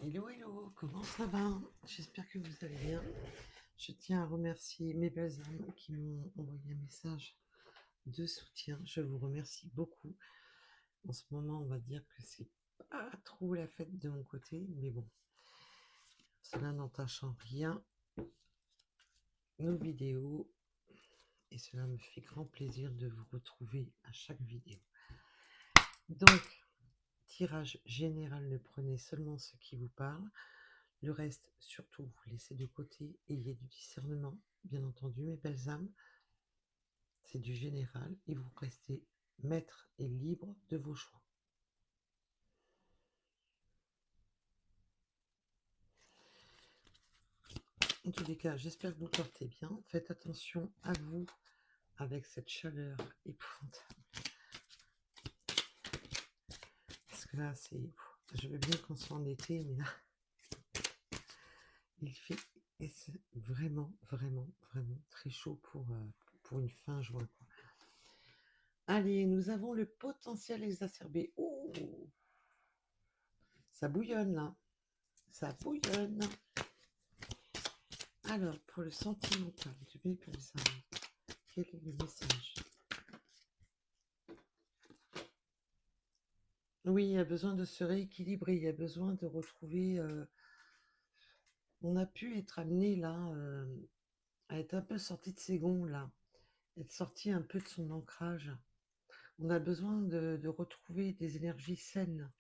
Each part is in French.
Hello, hello, comment ça va? J'espère que vous allez bien. Je tiens à remercier mes belles âmes qui m'ont envoyé un message de soutien. Je vous remercie beaucoup. En ce moment, on va dire que c'est pas trop la fête de mon côté, mais bon, cela n'entache en rien nos vidéos et cela me fait grand plaisir de vous retrouver à chaque vidéo. Donc, tirage général, ne prenez seulement ce qui vous parle. Le reste, surtout, vous laissez de côté. Ayez du discernement, bien entendu, mes belles âmes. C'est du général et vous restez maître et libre de vos choix. En tous les cas, j'espère que vous portez bien. Faites attention à vous avec cette chaleur épouvantable. Parce que là, c'est... Je veux bien qu'on soit en été, mais là, il fait et c'est vraiment, vraiment, vraiment très chaud pour une fin juin, quoi. Allez, nous avons le potentiel exacerbé. Oh, ça bouillonne là. Ça bouillonne. Alors, pour le sentimental, je vais pour ça. Quel est le message? Oui, il y a besoin de se rééquilibrer, il y a besoin de retrouver... on a pu être amené là, à être un peu sorti de ses gonds là, être sorti un peu de son ancrage. On a besoin de retrouver des énergies saines,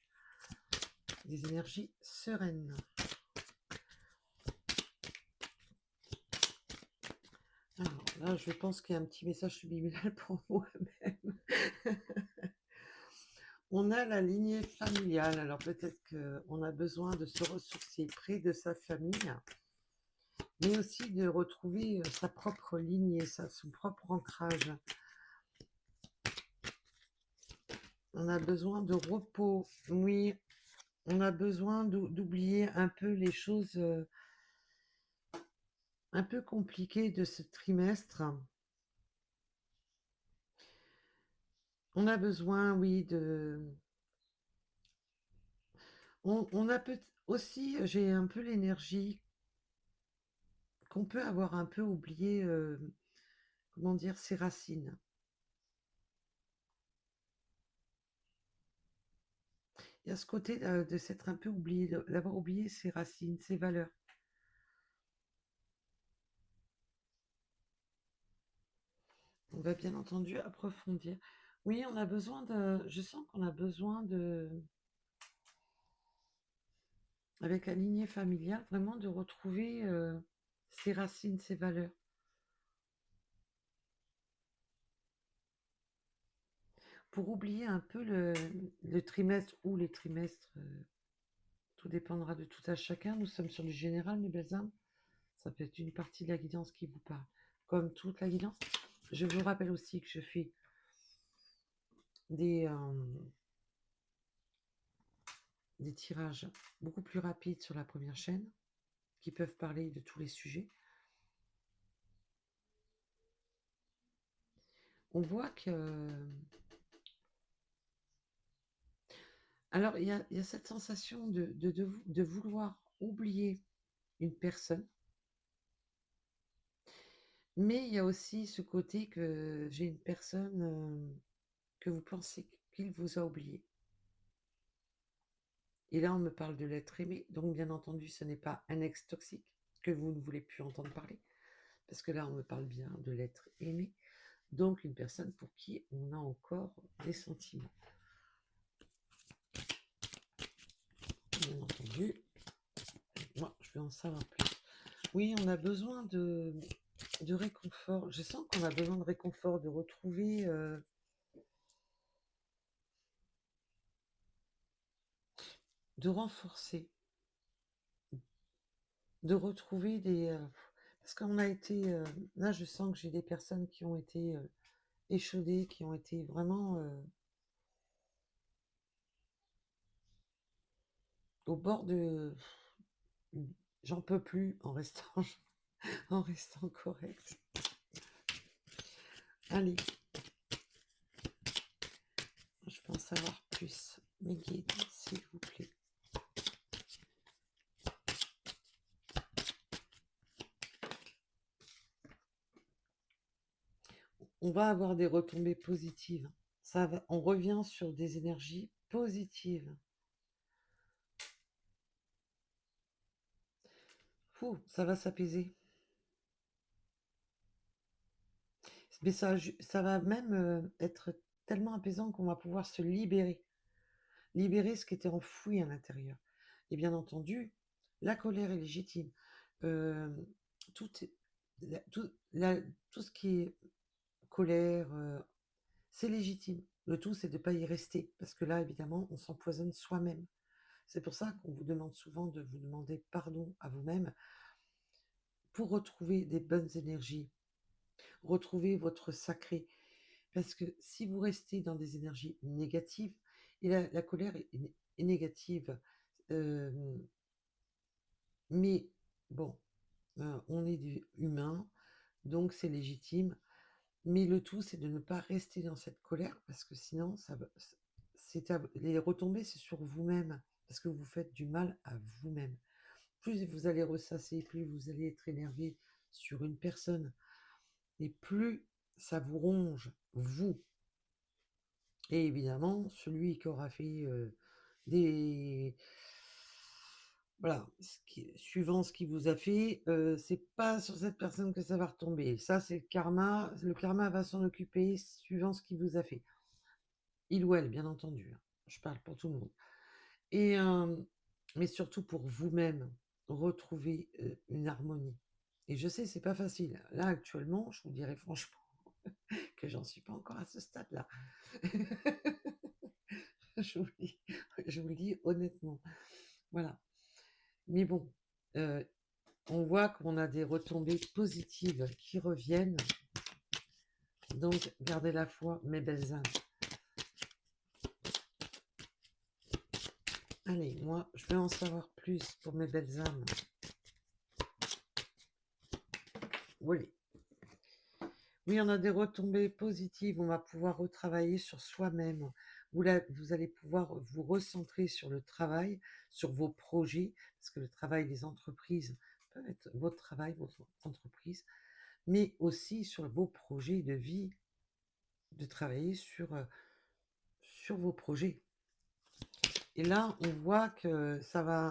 des énergies sereines. Alors là, je pense qu'il y a un petit message subliminal pour moi-même. On a la lignée familiale, alors peut-être qu'on a besoin de se ressourcer près de sa famille, mais aussi de retrouver sa propre lignée, son propre ancrage. On a besoin de repos, oui, on a besoin d'oublier un peu les choses un peu compliquées de ce trimestre. On a besoin, oui, on a peut aussi, j'ai un peu l'énergie qu'on peut avoir un peu oublié, comment dire, ses racines. Il y a ce côté de s'être un peu oublié, d'avoir oublié ses racines, ses valeurs. On va bien entendu approfondir. Oui, on a besoin de... Je sens qu'on a besoin de... Avec la lignée familiale, vraiment de retrouver ses racines, ses valeurs. Pour oublier un peu le trimestre ou les trimestres, tout dépendra de tout à chacun. Nous sommes sur du général, mes belles âmes. Ça peut être une partie de la guidance qui vous parle, comme toute la guidance. Je vous rappelle aussi que je fais des tirages beaucoup plus rapides sur la première chaîne, qui peuvent parler de tous les sujets. On voit que... Alors, il y a cette sensation de vouloir oublier une personne, mais il y a aussi ce côté que j'ai une personne que vous pensez qu'il vous a oublié. Et là, on me parle de l'être aimé, donc bien entendu, ce n'est pas un ex toxique que vous ne voulez plus entendre parler, parce que là, on me parle bien de l'être aimé, donc une personne pour qui on a encore des sentiments. Bien entendu, moi, je veux en savoir plus. Oui, on a besoin de réconfort. Je sens qu'on a besoin de réconfort, de retrouver... de renforcer, de retrouver des... parce qu'on a été... là, je sens que j'ai des personnes qui ont été échaudées, qui ont été vraiment au bord de... J'en peux plus en restant, en restant correct. Allez. Je peux en savoir plus. Mes guides, s'il vous plaît. on va avoir des retombées positives. On revient sur des énergies positives. Fou, ça va s'apaiser. Mais ça va même être tellement apaisant qu'on va pouvoir se libérer. Libérer ce qui était enfoui à l'intérieur. Et bien entendu, la colère est légitime. Euh, tout, tout, tout ce qui est colère, c'est légitime. Le tout, c'est de ne pas y rester. Parce que là, évidemment, on s'empoisonne soi-même. C'est pour ça qu'on vous demande souvent de vous demander pardon à vous-même pour retrouver des bonnes énergies, retrouver votre sacré. Parce que si vous restez dans des énergies négatives, et la colère est négative, euh, mais bon, on est humain, donc c'est légitime. Mais le tout, c'est de ne pas rester dans cette colère, parce que sinon, les retombées, c'est sur vous-même, parce que vous faites du mal à vous-même. Plus vous allez ressasser, plus vous allez être énervé sur une personne, et plus ça vous ronge, vous. Et évidemment, celui qui aura fait des... Voilà, suivant ce qu'il vous a fait, c'est pas sur cette personne que ça va retomber. Ça, c'est le karma. Le karma va s'en occuper suivant ce qu'il vous a fait. Il ou elle, bien entendu, hein. Je parle pour tout le monde. Et, mais surtout pour vous-même, retrouver une harmonie. Et je sais, c'est pas facile. Là, actuellement, je vous dirais franchement que j'en suis pas encore à ce stade-là. je, vous le dis, je vous le dis honnêtement. Voilà. Mais bon, on voit qu'on a des retombées positives qui reviennent. Donc, gardez la foi, mes belles âmes. Allez, moi, je vais en savoir plus pour mes belles âmes. Oui. Oui, on a des retombées positives. On va pouvoir retravailler sur soi-même. Vous allez pouvoir vous recentrer sur le travail, sur vos projets, parce que le travail des entreprises peut être votre travail, votre entreprise, mais aussi sur vos projets de vie, de travailler sur vos projets. Et là, on voit que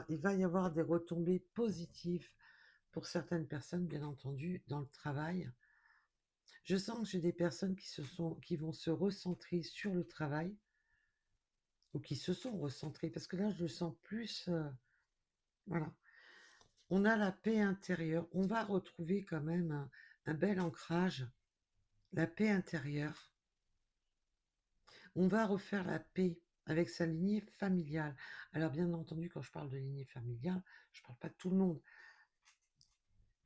il va y avoir des retombées positives pour certaines personnes, bien entendu, dans le travail. Je sens que j'ai des personnes qui vont se recentrer sur le travail, ou qui se sont recentrées, parce que là, je le sens plus. Voilà. On a la paix intérieure. On va retrouver quand même un bel ancrage, la paix intérieure. On va refaire la paix avec sa lignée familiale. Alors, bien entendu, quand je parle de lignée familiale, je ne parle pas de tout le monde.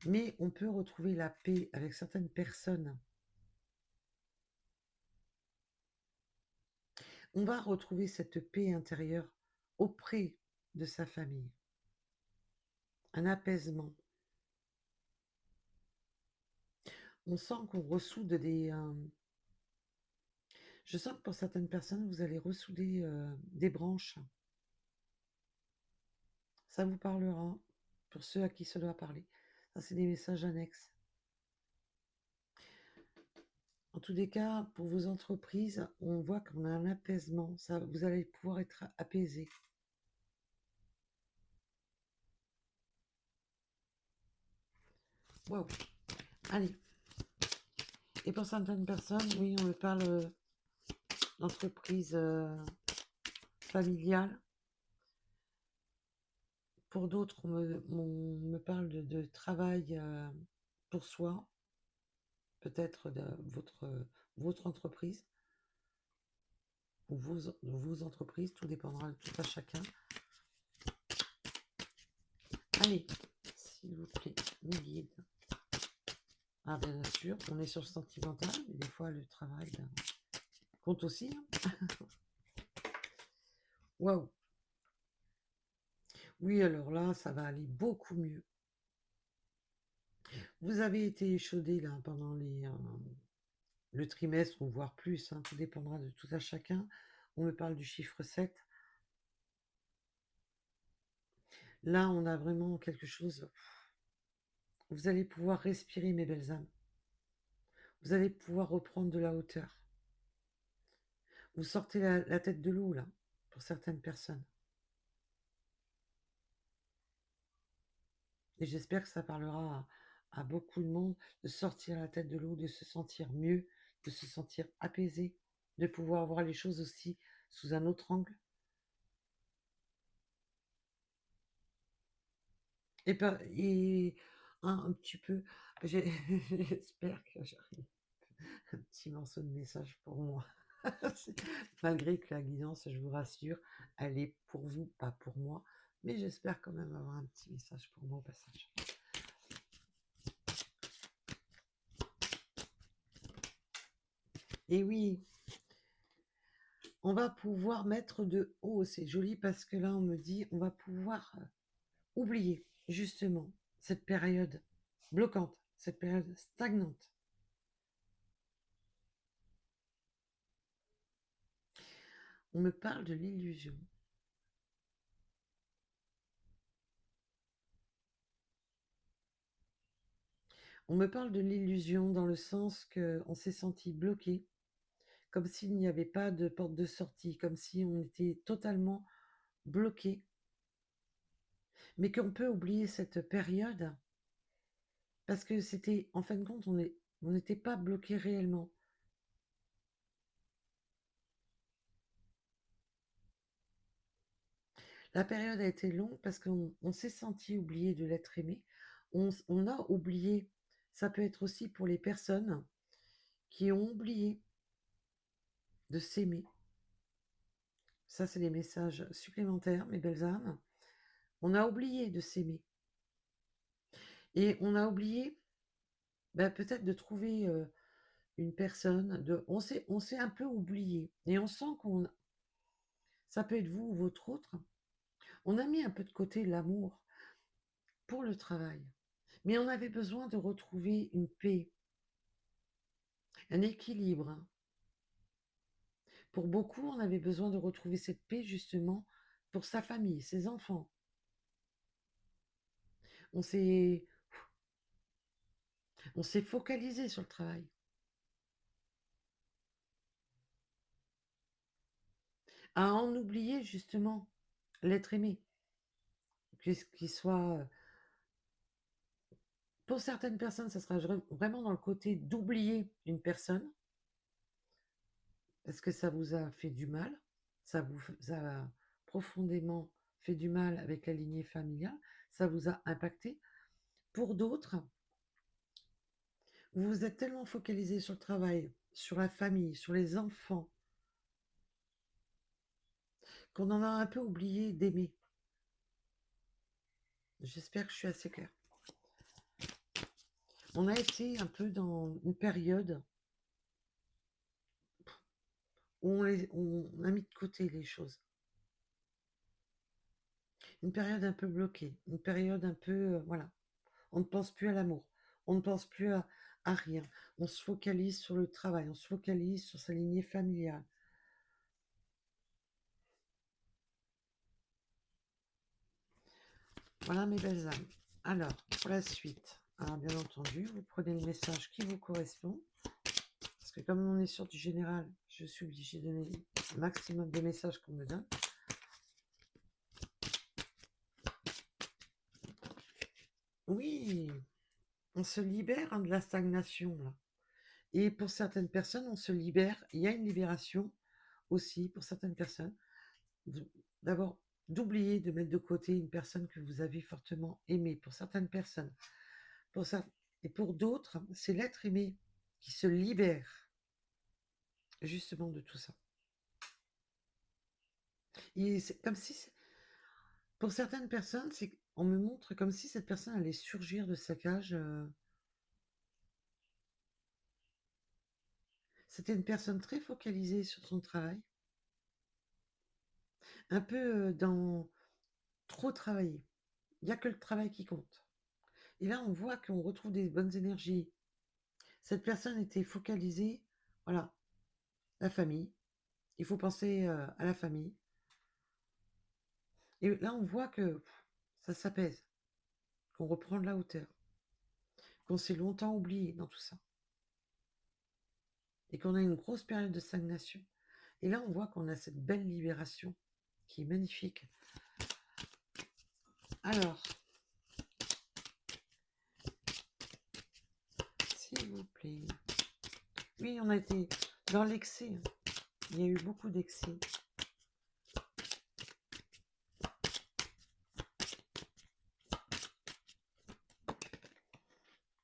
Mais on peut retrouver la paix avec certaines personnes. On va retrouver cette paix intérieure auprès de sa famille. Un apaisement. On sent qu'on ressoude je sens que pour certaines personnes, vous allez ressouder des branches. Ça vous parlera pour ceux à qui ça doit parler. Ça, c'est des messages annexes. En tous les cas, pour vos entreprises, on voit qu'on a un apaisement. Vous allez pouvoir être apaisé. Waouh. Allez. Et pour certaines personnes, oui, on me parle d'entreprise familiale. Pour d'autres, on me parle de travail pour soi, peut-être de votre entreprise, ou vos entreprises, tout dépendra de tout à chacun. Allez, s'il vous plaît, mes guides. Ah, bien sûr, on est sur le sentimental, mais des fois, le travail compte aussi. Waouh! Oui, alors là, ça va aller beaucoup mieux. Vous avez été échaudé là pendant le trimestre, ou voire plus, hein, tout dépendra de tout à chacun. On me parle du chiffre 7. Là, on a vraiment quelque chose. Vous allez pouvoir respirer, mes belles âmes. vous allez pouvoir reprendre de la hauteur. Vous sortez la tête de l'eau, là, pour certaines personnes. Et j'espère que ça parlera à beaucoup de monde de sortir la tête de l'eau, de se sentir mieux, de se sentir apaisé, de pouvoir voir les choses aussi sous un autre angle. Et un petit peu, j'espère que j'arrive. Un petit morceau de message pour moi. Malgré que la guidance, je vous rassure, elle est pour vous, pas pour moi. Mais j'espère quand même avoir un petit message pour moi au passage. Et oui, on va pouvoir mettre de haut. C'est joli parce que là, on me dit, on va pouvoir oublier justement cette période bloquante, cette période stagnante. On me parle de l'illusion. On me parle de l'illusion dans le sens qu'on s'est senti bloqué, comme s'il n'y avait pas de porte de sortie, comme si on était totalement bloqué, mais qu'on peut oublier cette période parce que c'était, en fin de compte, on n'était pas bloqué réellement. La période a été longue parce qu'on s'est senti oublié de l'être aimé. On a oublié, ça peut être aussi pour les personnes qui ont oublié de s'aimer. Ça, c'est des messages supplémentaires, mes belles âmes. On a oublié de s'aimer. Et on a oublié peut-être de trouver une personne. On s'est un peu oublié. Et on sent qu'on... Ça peut être vous ou votre autre. On a mis un peu de côté l'amour pour le travail. Mais on avait besoin de retrouver une paix, un équilibre. Pour beaucoup, on avait besoin de retrouver cette paix justement pour sa famille, ses enfants. On s'est focalisé sur le travail. À en oublier justement l'être aimé. Qu'il soit... Pour certaines personnes, ça sera vraiment dans le côté d'oublier une personne, parce que ça vous a fait du mal, ça vous a profondément fait du mal avec la lignée familiale, ça vous a impacté. Pour d'autres, vous vous êtes tellement focalisé sur le travail, sur la famille, sur les enfants, qu'on en a un peu oublié d'aimer. J'espère que je suis assez claire. On a été un peu dans une période où on a mis de côté les choses. Une période un peu bloquée, une période un peu... voilà. On ne pense plus à l'amour, on ne pense plus à rien. On se focalise sur le travail, on se focalise sur sa lignée familiale. Voilà mes belles âmes. Alors, pour la suite, bien entendu, vous prenez le message qui vous correspond. Parce que comme on est sur du général, je suis obligée de donner le maximum de messages qu'on me donne. Oui, on se libère de la stagnation, là. Et pour certaines personnes, on se libère. Il y a une libération aussi pour certaines personnes. D'abord, d'oublier de mettre de côté une personne que vous avez fortement aimée. Pour certaines personnes. Et pour d'autres, c'est l'être aimé qui se libère justement de tout ça. Et c'est comme si, pour certaines personnes, on me montre comme si cette personne allait surgir de sa cage. C'était une personne très focalisée sur son travail, un peu dans trop travailler. Il n'y a que le travail qui compte. Et là, on voit qu'on retrouve des bonnes énergies. Cette personne était focalisée, voilà, la famille. Il faut penser à la famille. Et là, on voit que ça s'apaise, qu'on reprend de la hauteur, qu'on s'est longtemps oublié dans tout ça. et qu'on a une grosse période de stagnation. Et là, on voit qu'on a cette belle libération qui est magnifique. Alors, s'il vous plaît. Oui, on a été dans l'excès. Il y a eu beaucoup d'excès.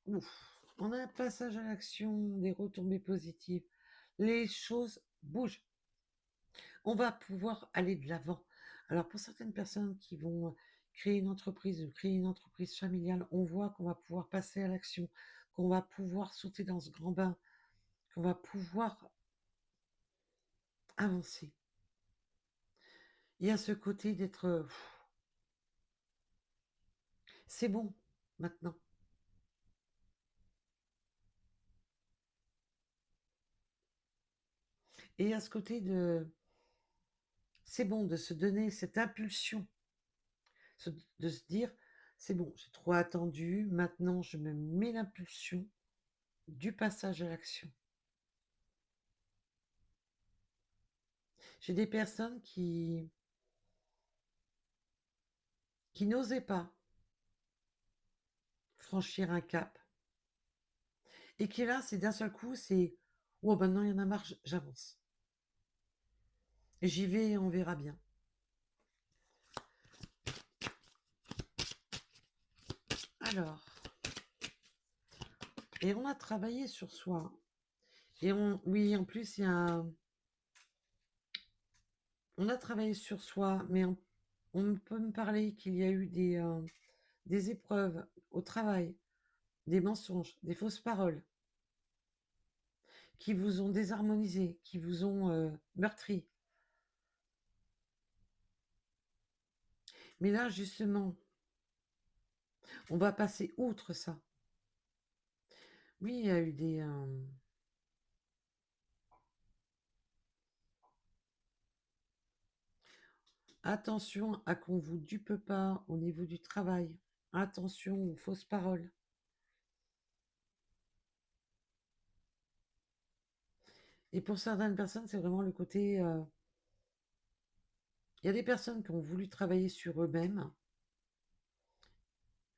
Ouf. On a un passage à l'action, des retombées positives. Les choses bougent. On va pouvoir aller de l'avant. Alors pour certaines personnes qui vont créer une entreprise familiale, on voit qu'on va pouvoir passer à l'action, qu'on va pouvoir sauter dans ce grand bain, qu'on va pouvoir avancer. Il y a ce côté d'être... C'est bon, maintenant. Et il y a ce côté de... C'est bon de se donner cette impulsion, de se dire, c'est bon, j'ai trop attendu, maintenant je me mets l'impulsion du passage à l'action. J'ai des personnes qui n'osaient pas franchir un cap, et qui là, c'est d'un seul coup, c'est oh maintenant il y en a marre, j'avance. Et j'y vais et on verra bien. Alors, et on a travaillé sur soi. Et oui, en plus, il y a on a travaillé sur soi, mais on peut me parler qu'il y a eu des épreuves au travail, des mensonges, des fausses paroles, qui vous ont désharmonisé, qui vous ont meurtri. Mais là, justement, on va passer outre ça. Oui, il y a eu des... Attention à qu'on vous dupe pas au niveau du travail. Attention aux fausses paroles. Et pour certaines personnes, c'est vraiment le côté... Il y a des personnes qui ont voulu travailler sur eux-mêmes,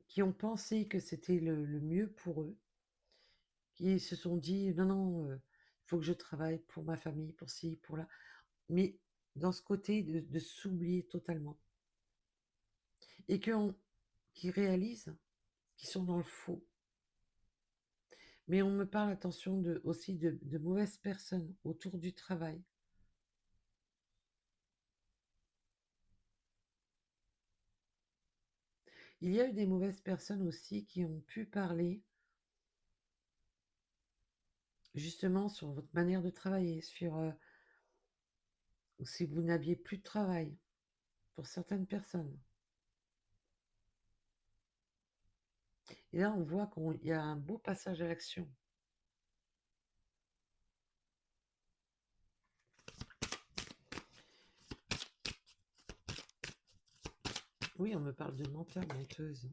qui ont pensé que c'était le mieux pour eux, qui se sont dit, non, non, il faut que je travaille pour ma famille, pour ci, pour là. Mais dans ce côté de s'oublier totalement. Et qui réalisent qu'ils sont dans le faux. Mais on me parle, attention, aussi de mauvaises personnes autour du travail. Il y a eu des mauvaises personnes aussi qui ont pu parler justement sur votre manière de travailler, sur si vous n'aviez plus de travail pour certaines personnes. Et là, on voit qu'il y a un beau passage à l'action. Oui, on me parle de menteur, menteuse.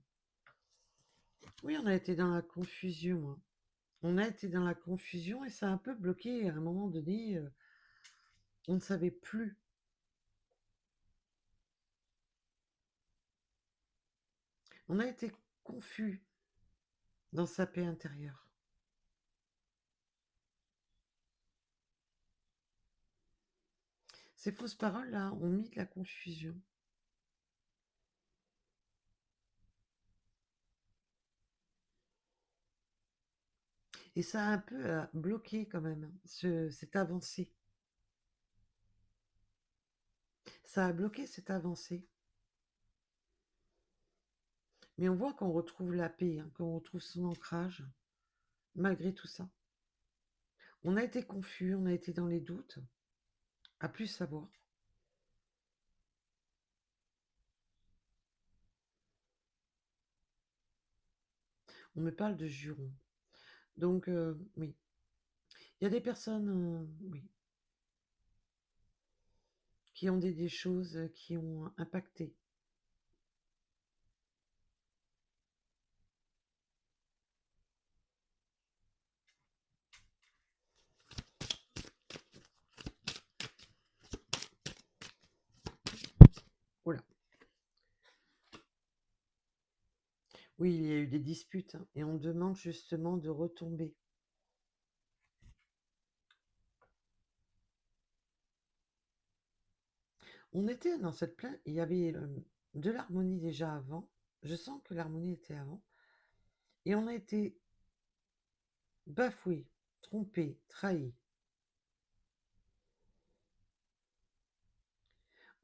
Oui, on a été dans la confusion. On a été dans la confusion et ça a un peu bloqué à un moment donné. On ne savait plus. On a été confus dans sa paix intérieure. Ces fausses paroles-là ont mis de la confusion. Et ça a un peu bloqué quand même cette avancée. Ça a bloqué cette avancée. Mais on voit qu'on retrouve la paix, qu'on retrouve son ancrage, malgré tout ça. On a été confus, on a été dans les doutes, à plus savoir. On me parle de jurons. Donc, oui. Il y a des personnes, oui, qui ont des choses qui ont impacté. Oui, il y a eu des disputes hein, et on demande justement de retomber. On était dans cette plainte, il y avait de l'harmonie déjà avant. Je sens que l'harmonie était avant. Et on a été bafoué, trompé, trahi.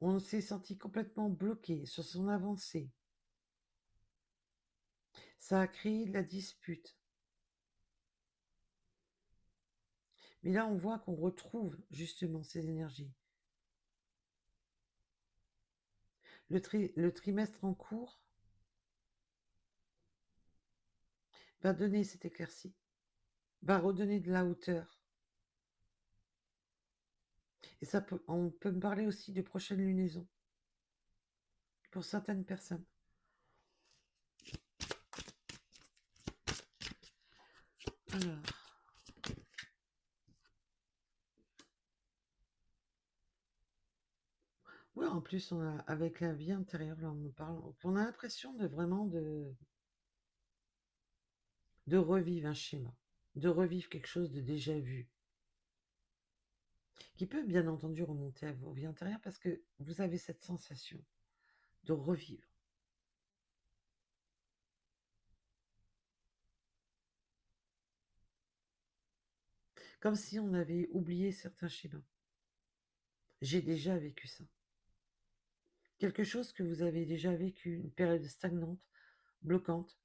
On s'est senti complètement bloqué sur son avancée. Ça a créé de la dispute. Mais là, on voit qu'on retrouve justement ces énergies. Le trimestre en cours va donner cette éclaircie, va redonner de la hauteur. Et ça peut, on peut me parler aussi de prochaines lunaisons pour certaines personnes. Alors, ouais, en plus, avec la vie intérieure, là, on me parle, on a l'impression de vraiment de revivre un schéma, de revivre quelque chose de déjà vu, qui peut bien entendu remonter à vos vies antérieures parce que vous avez cette sensation de revivre. Comme si on avait oublié certains schémas. J'ai déjà vécu ça. Quelque chose que vous avez déjà vécu, une période stagnante, bloquante,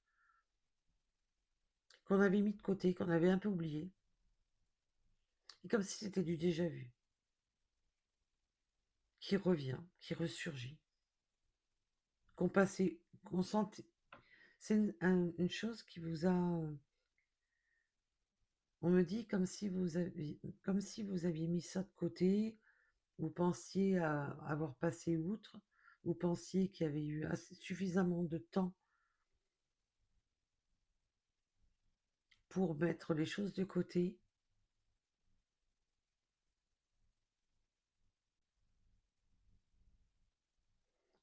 qu'on avait mis de côté, qu'on avait un peu oublié. Et comme si c'était du déjà vu, qui revient, qui ressurgit, qu'on passait, qu'on sentait. C'est une chose qui vous a. On me dit comme si vous aviez mis ça de côté, vous pensiez avoir passé outre, vous pensiez qu'il y avait eu suffisamment de temps pour mettre les choses de côté.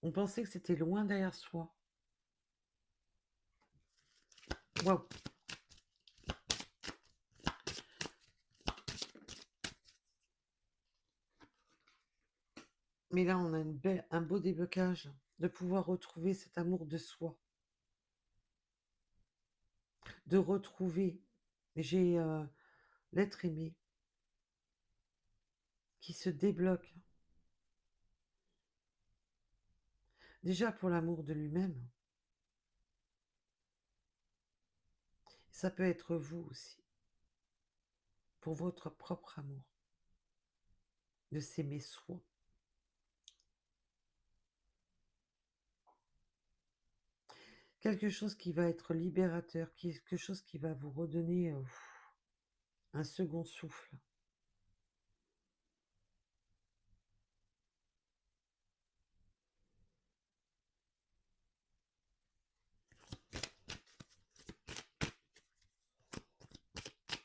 On pensait que c'était loin derrière soi. Waouh! Mais là, on a un beau déblocage de pouvoir retrouver cet amour de soi, de retrouver, j'ai l'être aimé qui se débloque. Déjà pour l'amour de lui-même, ça peut être vous aussi, pour votre propre amour, de s'aimer soi. Quelque chose qui va être libérateur, quelque chose qui va vous redonner un second souffle.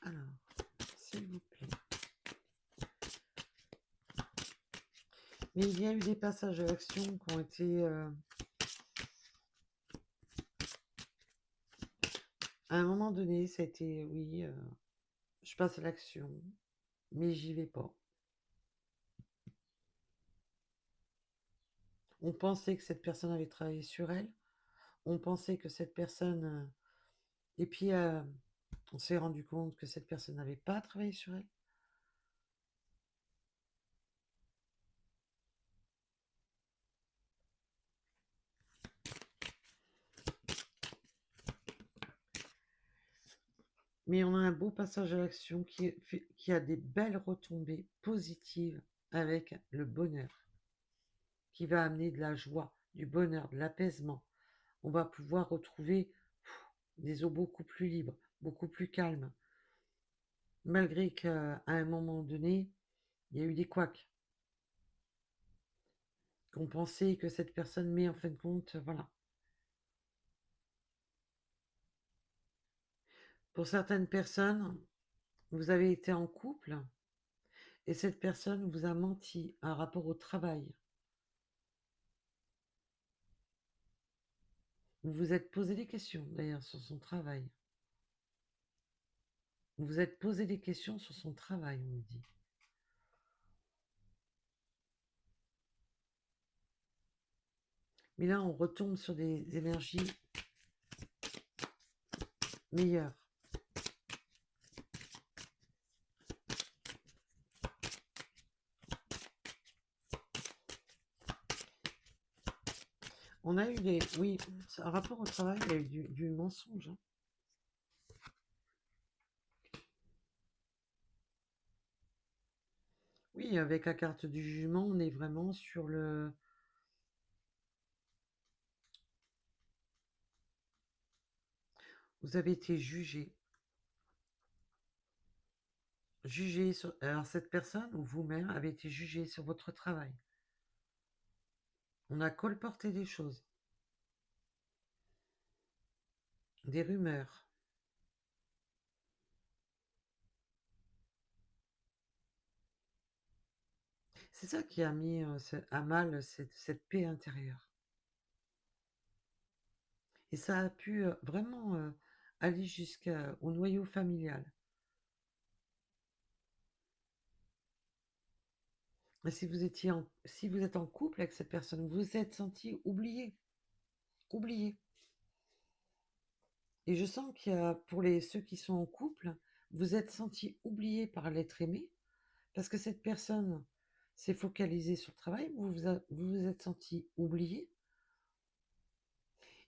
Alors, s'il vous plaît. Mais il y a eu des passages à l'action qui ont été... à un moment donné, ça a été, oui, je passe à l'action, mais j'y vais pas. On pensait que cette personne avait travaillé sur elle. On pensait que cette personne... et puis, on s'est rendu compte que cette personne n'avait pas travaillé sur elle. Mais on a un beau passage à l'action qui a des belles retombées positives avec le bonheur, qui va amener de la joie, du bonheur, de l'apaisement. On va pouvoir retrouver des eaux beaucoup plus libres, beaucoup plus calmes, malgré qu'à un moment donné, il y a eu des couacs, qu'on pensait que cette personne, mais en fin de compte, voilà. Pour certaines personnes, vous avez été en couple et cette personne vous a menti un rapport au travail. Vous vous êtes posé des questions, d'ailleurs, sur son travail. Vous vous êtes posé des questions sur son travail, on me dit. Mais là, on retombe sur des énergies meilleures. On a eu des... Oui, un rapport au travail, il y a eu du mensonge. Hein. Oui, avec la carte du jugement, on est vraiment sur le... Vous avez été jugé. Jugé sur... Alors, cette personne ou vous-même avez été jugé sur votre travail. On a colporté des choses. Des rumeurs. C'est ça qui a mis à mal cette paix intérieure. Et ça a pu vraiment aller jusqu'au noyau familial. Et si vous êtes en couple avec cette personne, vous vous êtes senti oublié. Oublié. Et je sens qu'il y a, pour ceux qui sont en couple, vous êtes senti oublié par l'être aimé, parce que cette personne s'est focalisée sur le travail, vous vous êtes senti oublié.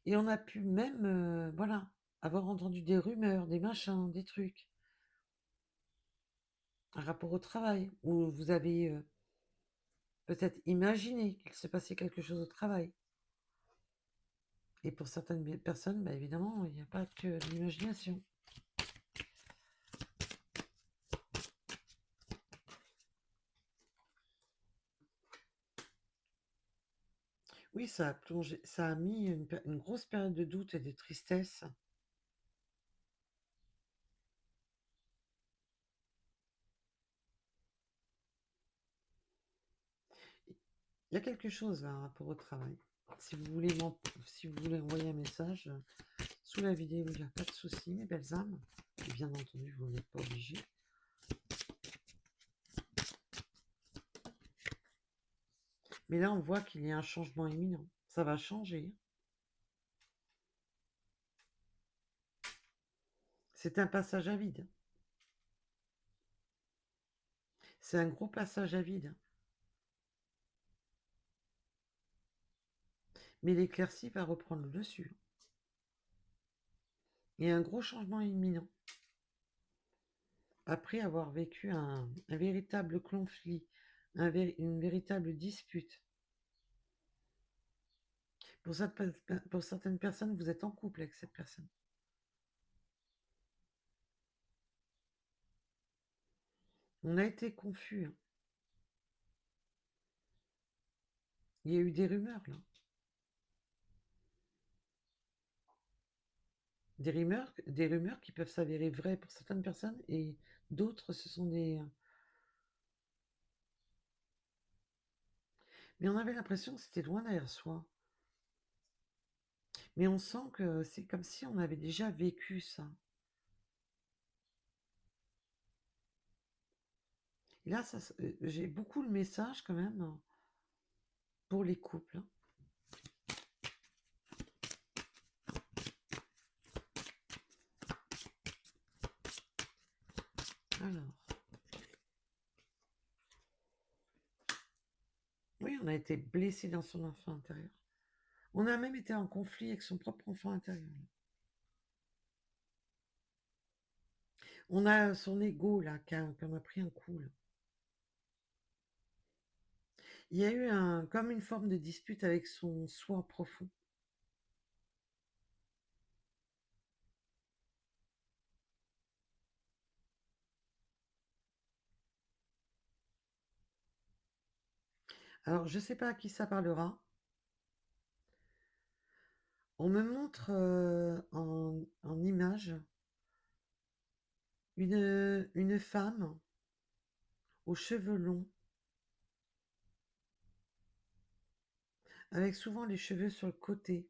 Et on a pu même, voilà, avoir entendu des rumeurs, des machins, des trucs, un rapport au travail, où vous avez peut-être imaginé qu'il se passait quelque chose au travail. Et pour certaines personnes, bah, évidemment, il n'y a pas que de l'imagination. Oui, ça a plongé, ça a mis une grosse période de doute et de tristesse. Il y a quelque chose là, un rapport au travail. Si vous voulez, si vous voulez envoyer un message sous la vidéo, il n'y a pas de souci, mes belles âmes. Et bien entendu, vous n'êtes pas obligé. Mais là, on voit qu'il y a un changement imminent. Ça va changer. C'est un passage à vide. C'est un gros passage à vide. Mais l'éclaircie va reprendre le dessus. Il y a un gros changement imminent. Après avoir vécu un véritable conflit, une véritable dispute. Pour certaines personnes, vous êtes en couple avec cette personne. On a été confus. Hein. Il y a eu des rumeurs, là. Des rumeurs qui peuvent s'avérer vraies pour certaines personnes et d'autres, ce sont des... Mais on avait l'impression que c'était loin derrière soi. Mais on sent que c'est comme si on avait déjà vécu ça. Et là, j'ai beaucoup le message quand même pour les couples. Hein. Alors. Oui, on a été blessé dans son enfant intérieur. On a même été en conflit avec son propre enfant intérieur. On a son ego là, qui en a pris un coup. Là. Il y a eu comme une forme de dispute avec son soi profond. Alors, je ne sais pas à qui ça parlera. On me montre en image une femme aux cheveux longs, avec souvent les cheveux sur le côté.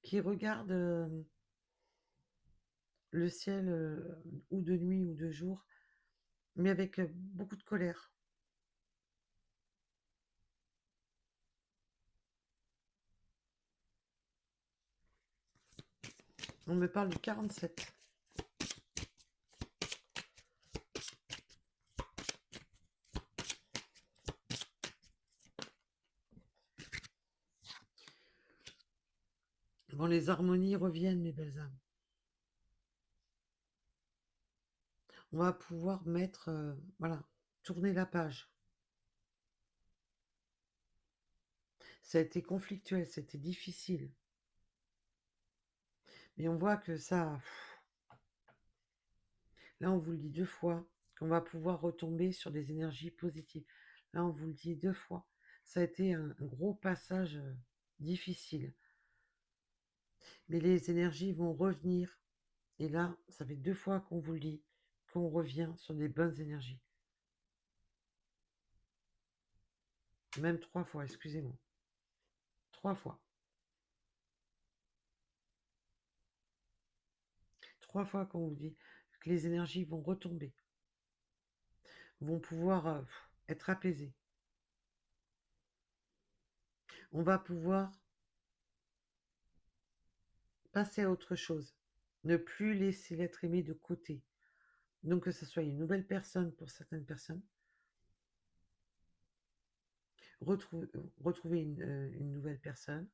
qui regarde le ciel ou de nuit ou de jour, mais avec beaucoup de colère. On me parle du 47. Bon, les harmonies reviennent, mes belles âmes. On va pouvoir mettre, voilà, tourner la page. Ça a été conflictuel, c'était difficile. Mais on voit que ça, là, on vous le dit 2 fois, qu'on va pouvoir retomber sur des énergies positives. Là, on vous le dit 2 fois. Ça a été un gros passage difficile. Mais les énergies vont revenir. Et là, ça fait 2 fois qu'on vous le dit, qu'on revient sur des bonnes énergies. Même 3 fois, excusez-moi. 3 fois. 3 fois qu'on vous dit que les énergies vont retomber, vont pouvoir être apaisées. On va pouvoir passer à autre chose, ne plus laisser l'être aimé de côté. Donc que ce soit une nouvelle personne pour certaines personnes, retrouver une nouvelle personne,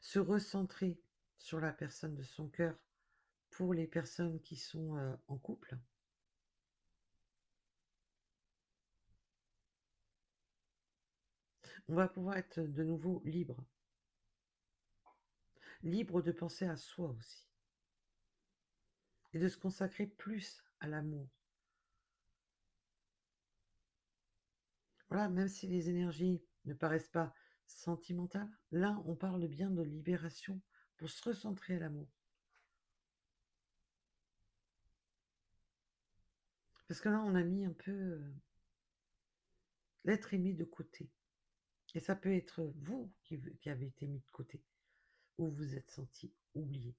se recentrer sur la personne de son cœur pour les personnes qui sont en couple. On va pouvoir être de nouveau libre. Libre de penser à soi aussi. Et de se consacrer plus à l'amour. Voilà, même si les énergies ne paraissent pas sentimentales, là, on parle bien de libération pour se recentrer à l'amour. Parce que là, on a mis un peu l'être aimé de côté. Et ça peut être vous qui avez été mis de côté, ou vous vous êtes senti oublié.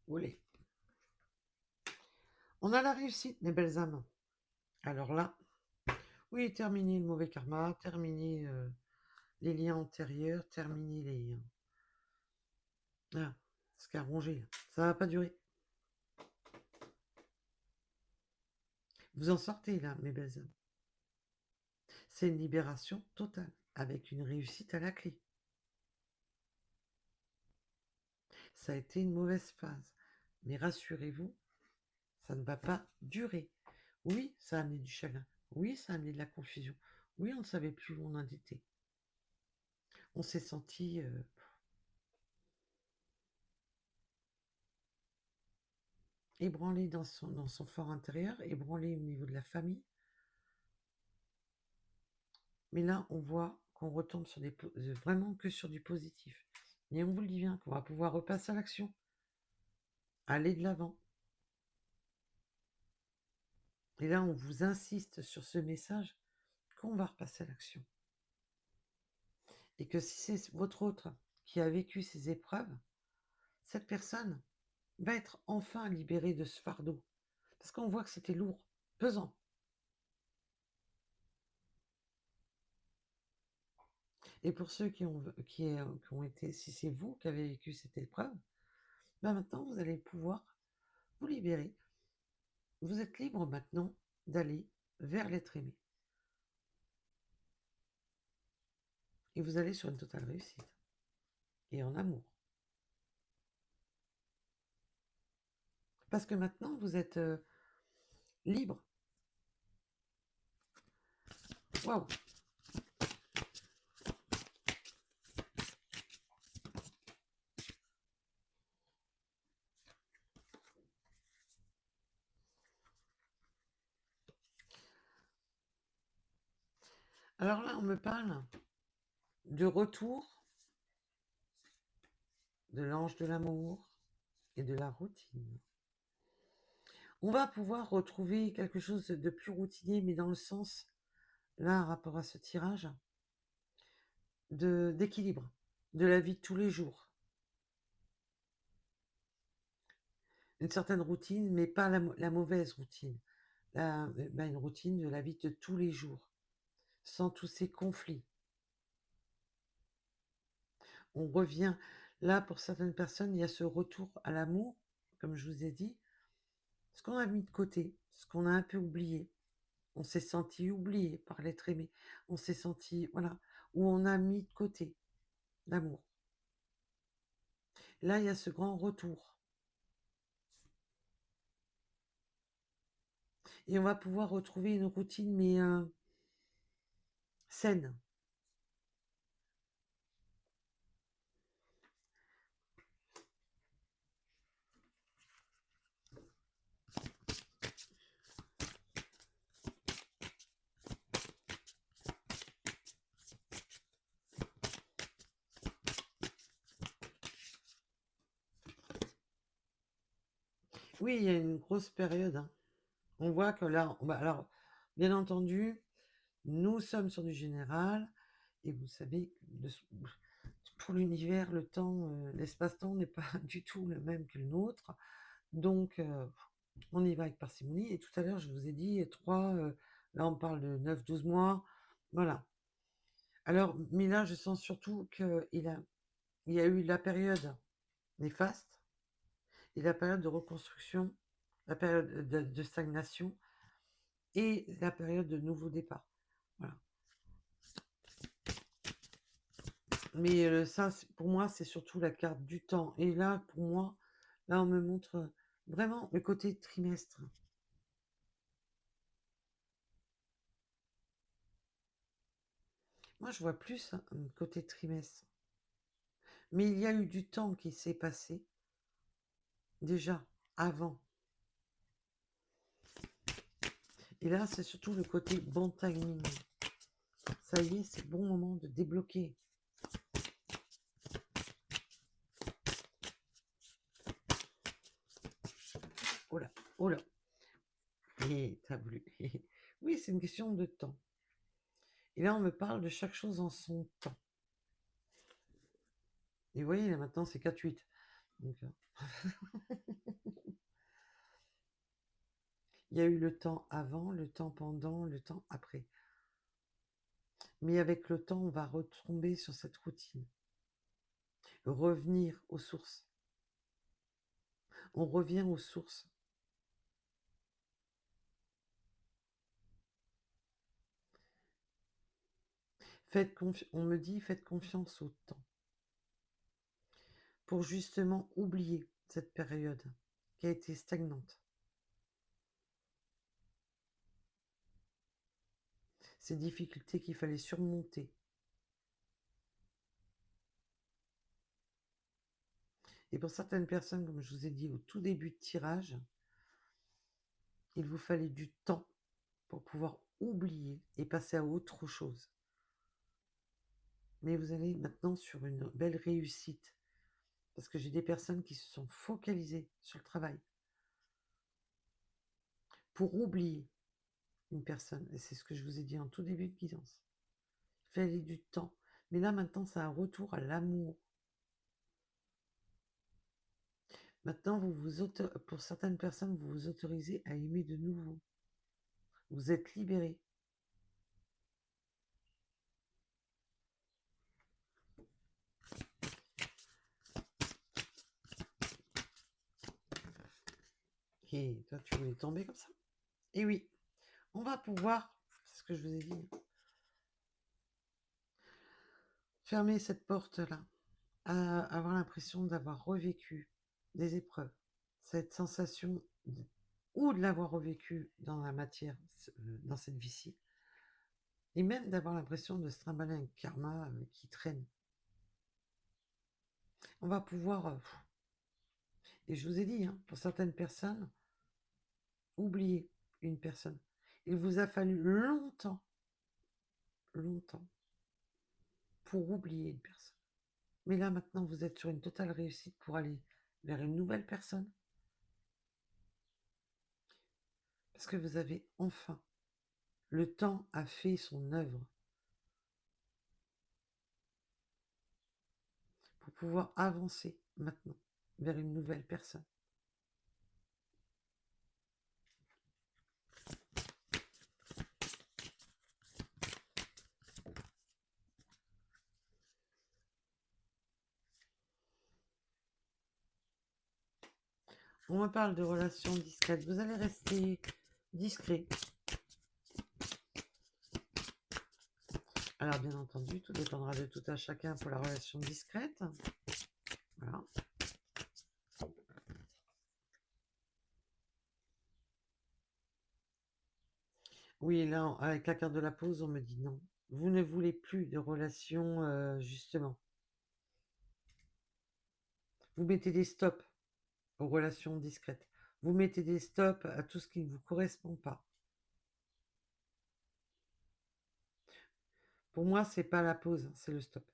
Olé. On a la réussite, mes belles âmes. Alors là, oui, terminer le mauvais karma, terminer les liens antérieurs, terminer les... ce qui a rongé, ça va pas durer. Vous en sortez là, mes belles âmes. C'est une libération totale, avec une réussite à la clé. Ça a été une mauvaise phase, mais rassurez-vous, ça ne va pas durer. Oui, ça a amené du chagrin. Oui, ça a amené de la confusion. Oui, on ne savait plus où on en était. On s'est senti ébranlé dans son fort intérieur, ébranlé au niveau de la famille. Mais là, on voit qu'on retombe sur vraiment que sur du positif. Et on vous le dit bien, qu'on va pouvoir repasser à l'action, aller de l'avant. Et là, on vous insiste sur ce message qu'on va repasser à l'action. Et que si c'est votre autre qui a vécu ces épreuves, cette personne va être enfin libérée de ce fardeau. Parce qu'on voit que c'était lourd, pesant. Et pour ceux qui ont été, si c'est vous qui avez vécu cette épreuve, ben maintenant vous allez pouvoir vous libérer. Vous êtes libre maintenant d'aller vers l'être aimé. Et vous allez sur une totale réussite. Et en amour. Parce que maintenant vous êtes libre. Waouh! Alors là, on me parle de retour de l'ange de l'amour et de la routine. On va pouvoir retrouver quelque chose de plus routinier, mais dans le sens, là, par rapport à ce tirage, d'équilibre, de la vie de tous les jours. Une certaine routine, mais pas la mauvaise routine. Une routine de la vie de tous les jours, sans tous ces conflits. On revient, là, pour certaines personnes, il y a ce retour à l'amour, comme je vous ai dit, ce qu'on a mis de côté, ce qu'on a un peu oublié. On s'est senti oublié par l'être aimé. On s'est senti, voilà, où on a mis de côté l'amour. Là, il y a ce grand retour. Et on va pouvoir retrouver une routine, mais saine. Oui, il y a une grosse période, hein. On voit que là, alors, bien entendu, nous sommes sur du général, et vous savez, pour l'univers, le temps, l'espace-temps n'est pas du tout le même que le nôtre. Donc, on y va avec parcimonie. Et tout à l'heure, je vous ai dit 3, là, on parle de 9, 12 mois. Voilà. Alors, mais là, je sens surtout il y a eu la période néfaste et la période de reconstruction, la période de stagnation et la période de nouveau départ. Voilà. Mais ça, pour moi, c'est surtout la carte du temps. Et là, pour moi, là, on me montre vraiment le côté trimestre. Moi, je vois plus un côté trimestre. Mais il y a eu du temps qui s'est passé déjà avant. Et là, c'est surtout le côté bon timing. Ça y est, c'est le bon moment de débloquer. Oh là, oh là. Et t'as voulu. Oui, c'est une question de temps. Et là, on me parle de chaque chose en son temps. Et vous voyez, là maintenant, c'est 4-8. Donc, il y a eu le temps avant, le temps pendant, le temps après. Mais avec le temps, on va retomber sur cette routine. Revenir aux sources. On revient aux sources. On me dit, faites confiance au temps. Pour justement oublier cette période qui a été stagnante. Ces difficultés qu'il fallait surmonter. Et pour certaines personnes, comme je vous ai dit au tout début de tirage, il vous fallait du temps pour pouvoir oublier et passer à autre chose. Mais vous allez maintenant sur une belle réussite. Parce que j'ai des personnes qui se sont focalisées sur le travail pour oublier une personne. Et c'est ce que je vous ai dit en tout début de guidance. Il fallait du temps. Mais là, maintenant, c'est un retour à l'amour. Maintenant, pour certaines personnes, vous vous autorisez à aimer de nouveau. Vous êtes libéré. Et toi, tu voulais tomber comme ça. Et oui, on va pouvoir, c'est ce que je vous ai dit, fermer cette porte-là, avoir l'impression d'avoir revécu des épreuves, cette sensation ou de l'avoir revécu dans la matière, dans cette vie-ci, et même d'avoir l'impression de se trimballer un karma qui traîne. On va pouvoir, et je vous ai dit, hein, pour certaines personnes, oublier une personne. Il vous a fallu longtemps, longtemps, pour oublier une personne. Mais là, maintenant, vous êtes sur une totale réussite pour aller vers une nouvelle personne. Parce que vous avez enfin, le temps a fait son œuvre pour pouvoir avancer maintenant vers une nouvelle personne. On me parle de relations discrètes. Vous allez rester discret. Alors, bien entendu, tout dépendra de tout à chacun pour la relation discrète. Voilà. Oui, là, avec la carte de la pause, on me dit non. Vous ne voulez plus de relations, justement. Vous mettez des stops aux relations discrètes. Vous mettez des stops à tout ce qui ne vous correspond pas. Pour moi, c'est pas la pause, c'est le stop.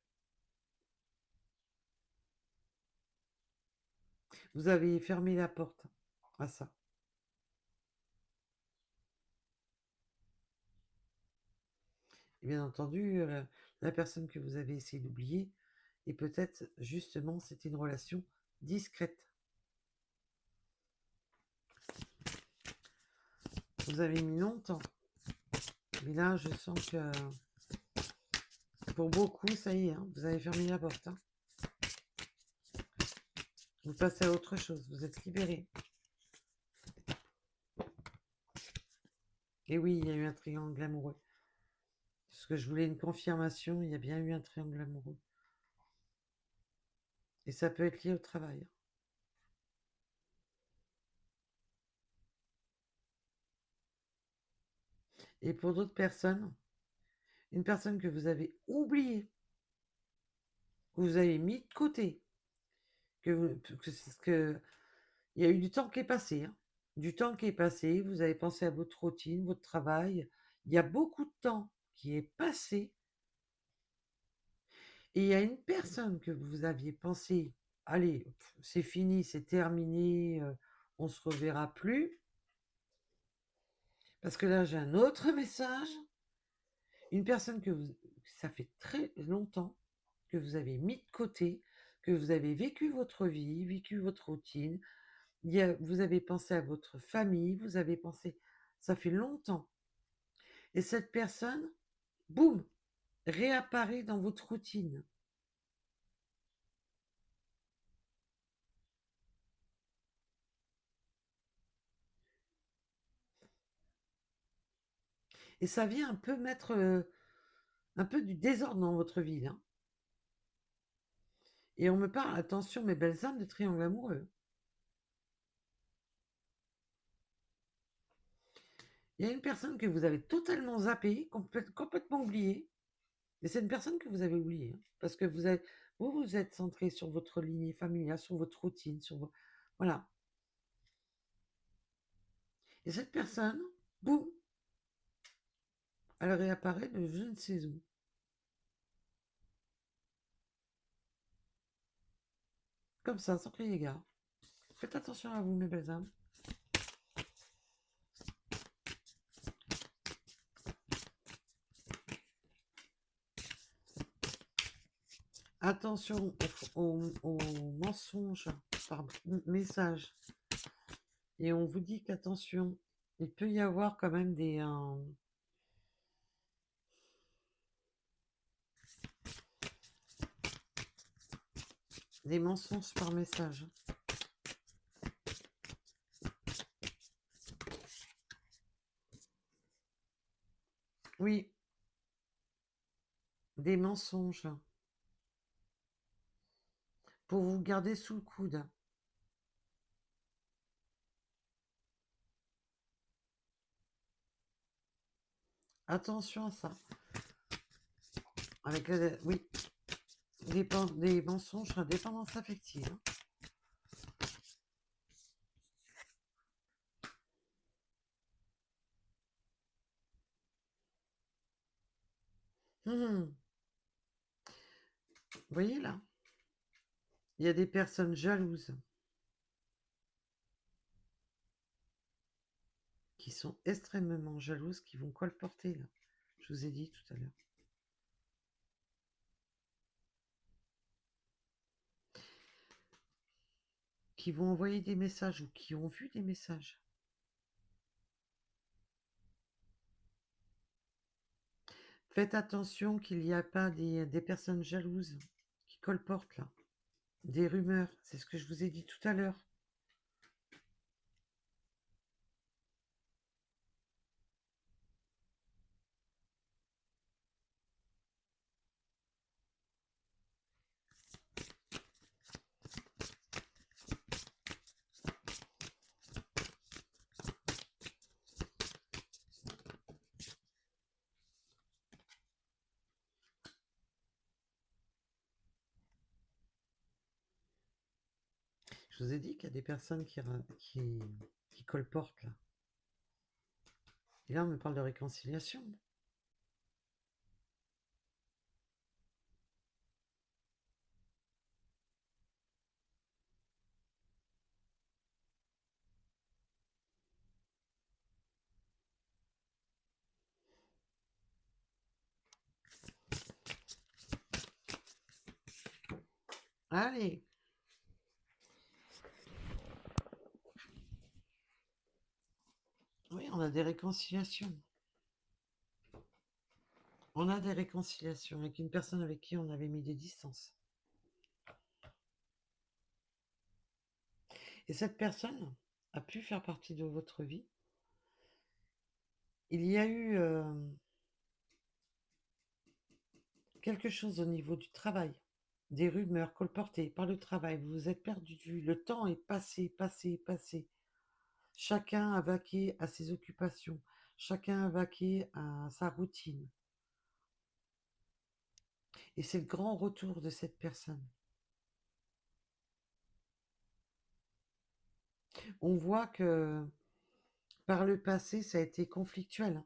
Vous avez fermé la porte à ça. Et bien entendu, la personne que vous avez essayé d'oublier, et peut-être justement, c'était une relation discrète. Vous avez mis longtemps. Mais là, je sens que pour beaucoup, ça y est, hein, vous avez fermé la porte. Hein. Vous passez à autre chose, vous êtes libéré. Et oui, il y a eu un triangle amoureux. Parce que je voulais une confirmation, il y a bien eu un triangle amoureux. Et ça peut être lié au travail. Et pour d'autres personnes, une personne que vous avez oubliée, que vous avez mis de côté, que il y a eu du temps qui est passé, hein. Du temps qui est passé, vous avez pensé à votre routine, votre travail. Il y a beaucoup de temps qui est passé. Et il y a une personne que vous aviez pensé, allez, c'est fini, c'est terminé, on se reverra plus. Parce que là, j'ai un autre message. Une personne ça fait très longtemps que vous avez mis de côté, que vous avez vécu votre vie, vécu votre routine. Vous avez pensé à votre famille, vous avez pensé, ça fait longtemps. Et cette personne, boum, réapparaît dans votre routine. Et ça vient un peu mettre un peu du désordre dans votre vie. Hein. Et on me parle, attention mes belles âmes, de triangle amoureux. Il y a une personne que vous avez totalement zappée, complètement oubliée. Et c'est une personne que vous avez oubliée. Hein, parce que vous êtes centré sur votre lignée familiale, sur votre routine, Voilà. Et cette personne, boum, elle réapparaît de je ne sais où. Comme ça, sans crier gare. Faites attention à vous, mes belles âmes. Attention aux mensonges par message. Et on vous dit qu'attention, il peut y avoir quand même des mensonges par message. Oui, des mensonges pour vous garder sous le coude. Attention à ça. Avec oui, des mensonges à dépendance affective. Vous voyez là, il y a des personnes jalouses qui sont extrêmement jalouses, qui vont colporter, là. Je vous ai dit tout à l'heure. Qui vont envoyer des messages ou qui ont vu des messages. Faites attention qu'il n'y a pas des personnes jalouses qui colportent, là. Des rumeurs, c'est ce que je vous ai dit tout à l'heure. Je vous ai dit qu'il y a des personnes qui colportent, là. Et là, on me parle de réconciliation. Allez, oui, on a des réconciliations. On a des réconciliations avec une personne avec qui on avait mis des distances. Et cette personne a pu faire partie de votre vie. Il y a eu quelque chose au niveau du travail, des rumeurs colportées par le travail. Vous vous êtes perdu de vue. Le temps est passé, passé, passé. Chacun a vaqué à ses occupations. Chacun a vaqué à sa routine. Et c'est le grand retour de cette personne. On voit que par le passé, ça a été conflictuel.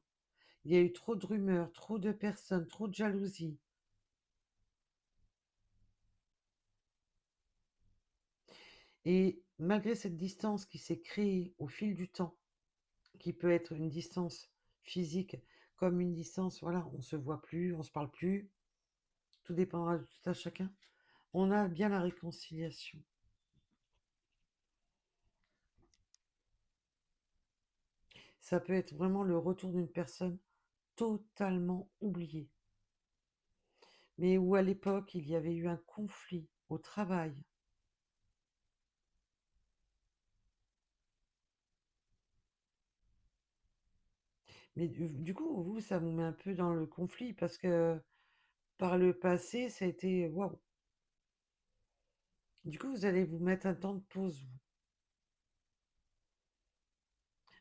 Il y a eu trop de rumeurs, trop de personnes, trop de jalousie. Et malgré cette distance qui s'est créée au fil du temps, qui peut être une distance physique, comme une distance, voilà, on se voit plus, on se parle plus, tout dépendra de tout à chacun. On a bien la réconciliation. Ça peut être vraiment le retour d'une personne totalement oubliée, mais où à l'époque il y avait eu un conflit au travail. Mais du coup, vous, ça vous met un peu dans le conflit parce que par le passé, ça a été waouh. Du coup, vous allez vous mettre un temps de pause, vous,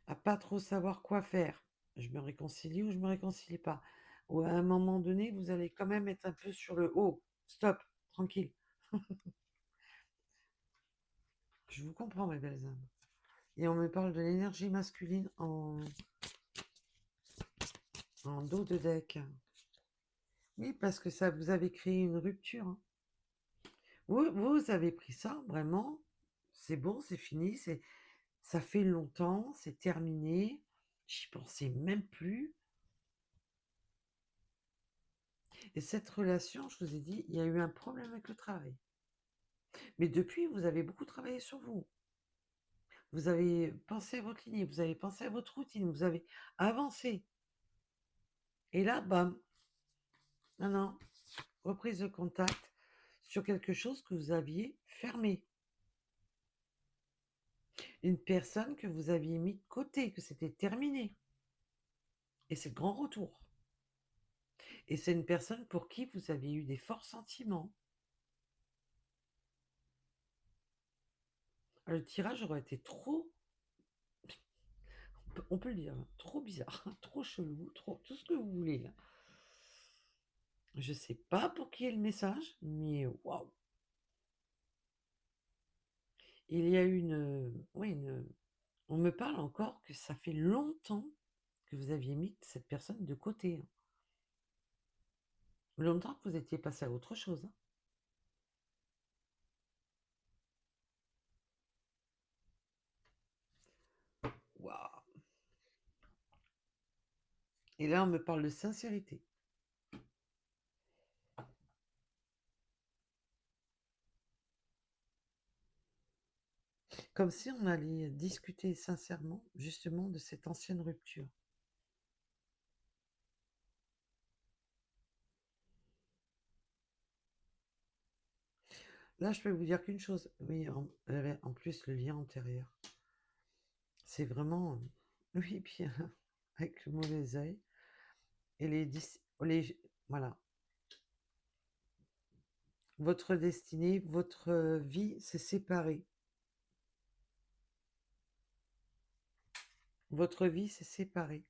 à pas trop savoir quoi faire. Je me réconcilie ou je me réconcilie pas. Ou à un moment donné, vous allez quand même être un peu sur le haut. Stop, tranquille. Je vous comprends, mes belles âmes. Et on me parle de l'énergie masculine en dos de deck. Oui, parce que ça vous avez créé une rupture, hein. Vous avez pris ça, vraiment. C'est bon, c'est fini, ça fait longtemps, c'est terminé. J'y pensais même plus. Et cette relation, je vous ai dit, il y a eu un problème avec le travail. Mais depuis, vous avez beaucoup travaillé sur vous. Vous avez pensé à votre lignée, vous avez pensé à votre routine, vous avez avancé. Et là, bam, non, non, reprise de contact sur quelque chose que vous aviez fermé. Une personne que vous aviez mis de côté, que c'était terminé. Et c'est le grand retour. Et c'est une personne pour qui vous avez eu des forts sentiments. Le tirage aurait été trop, on peut le dire, trop bizarre, trop chelou, trop tout ce que vous voulez, là. Je sais pas pour qui est le message, mais waouh. Il y a oui, on me parle encore que ça fait longtemps que vous aviez mis cette personne de côté, hein. Longtemps que vous étiez passé à autre chose, hein. Waouh. Et là, on me parle de sincérité. Comme si on allait discuter sincèrement, justement, de cette ancienne rupture. Là, je peux vous dire qu'une chose. Oui, en plus, le lien antérieur. C'est vraiment... Oui, puis avec le mauvais œil. Et voilà. Votre destinée, votre vie s'est séparée. Votre vie s'est séparée.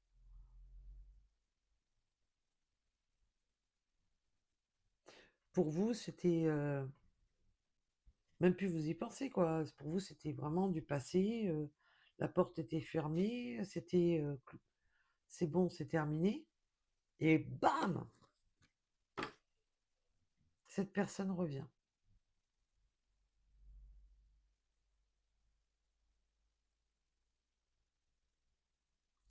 Pour vous, c'était... même plus vous y pensez, quoi. Pour vous, c'était vraiment du passé. La porte était fermée. C'était... c'est bon, c'est terminé. Et bam! Cette personne revient.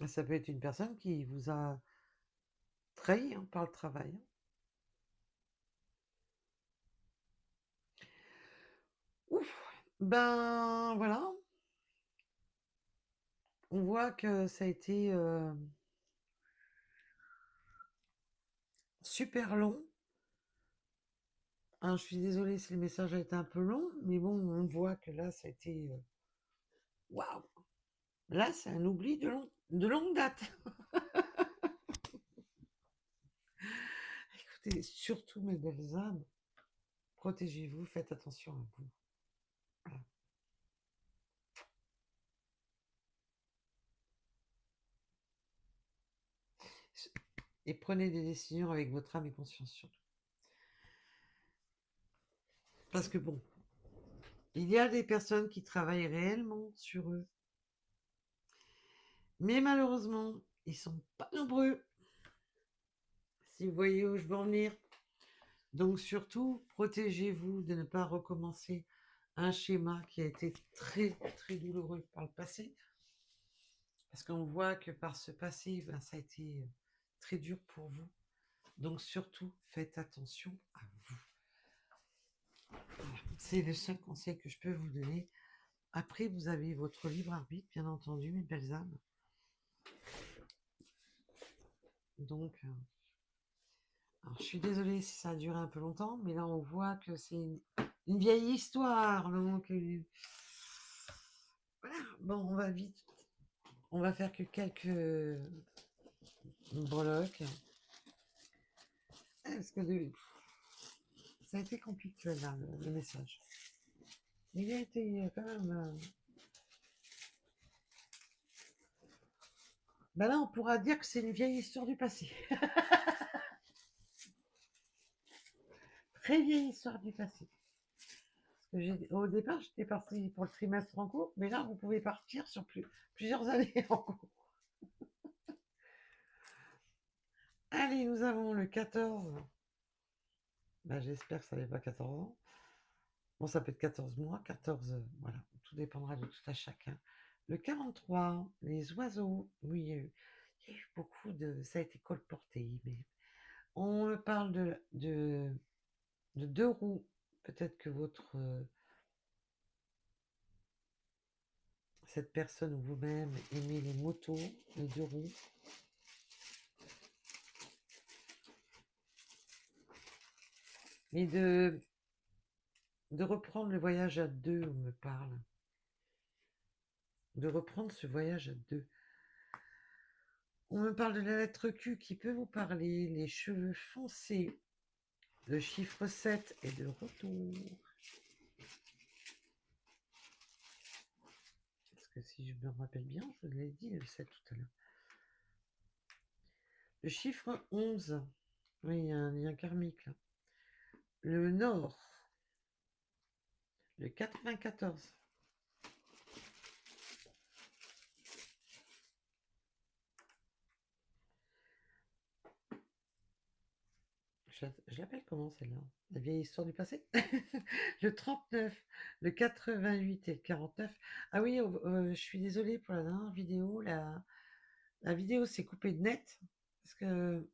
Ça peut être une personne qui vous a trahi par le travail. Ouf! Ben voilà. On voit que ça a été super long. Je suis désolée si le message a été un peu long, mais bon, on voit que là, ça a été... Waouh! Là, c'est un oubli de longue date. Écoutez, surtout mes belles âmes, protégez-vous, faites attention à vous. Voilà. Et prenez des décisions avec votre âme et conscience surtout. Parce que bon, il y a des personnes qui travaillent réellement sur eux. Mais malheureusement, ils sont pas nombreux. Si vous voyez où je veux en venir. Donc surtout, protégez-vous de ne pas recommencer un schéma qui a été très très douloureux par le passé. Parce qu'on voit que par ce passé, ben, ça a été très dur pour vous. Donc surtout, faites attention à vous. Voilà. C'est le seul conseil que je peux vous donner. Après, vous avez votre libre arbitre, bien entendu, mes belles âmes. Donc, alors, je suis désolée si ça a duré un peu longtemps, mais là, on voit que c'est une vieille histoire. Donc, voilà. Bon, on va vite. On va faire que quelques breloques. Parce que ça a été compliqué, là, le message. Il a été quand même... Ben là, on pourra dire que c'est une vieille histoire du passé. Très vieille histoire du passé. Parce que au départ, j'étais partie pour le trimestre en cours, mais là, vous pouvez partir sur plusieurs années en cours. Allez, nous avons le 14. Ben, j'espère que ça n'est pas 14 ans. Bon, ça peut être 14 mois, 14, voilà, tout dépendra de tout à chacun. Le 43, les oiseaux, oui, il y a eu beaucoup de... Ça a été colporté, mais on me parle de deux roues. Peut-être que cette personne ou vous-même aimez les motos, les deux roues. Et de reprendre le voyage à deux, on me parle. De reprendre ce voyage à deux. On me parle de la lettre Q qui peut vous parler, les cheveux foncés. Le chiffre 7 est de retour. Parce que si je me rappelle bien, je l'ai dit le 7 tout à l'heure. Le chiffre 11. Oui, il y a un lien karmique là. Le Nord. Le 94. Je l'appelle comment celle-là? La vieille histoire du passé. Le 39, le 88 et le 49. Ah oui, je suis désolée pour la dernière vidéo. La vidéo s'est coupée de net. parce que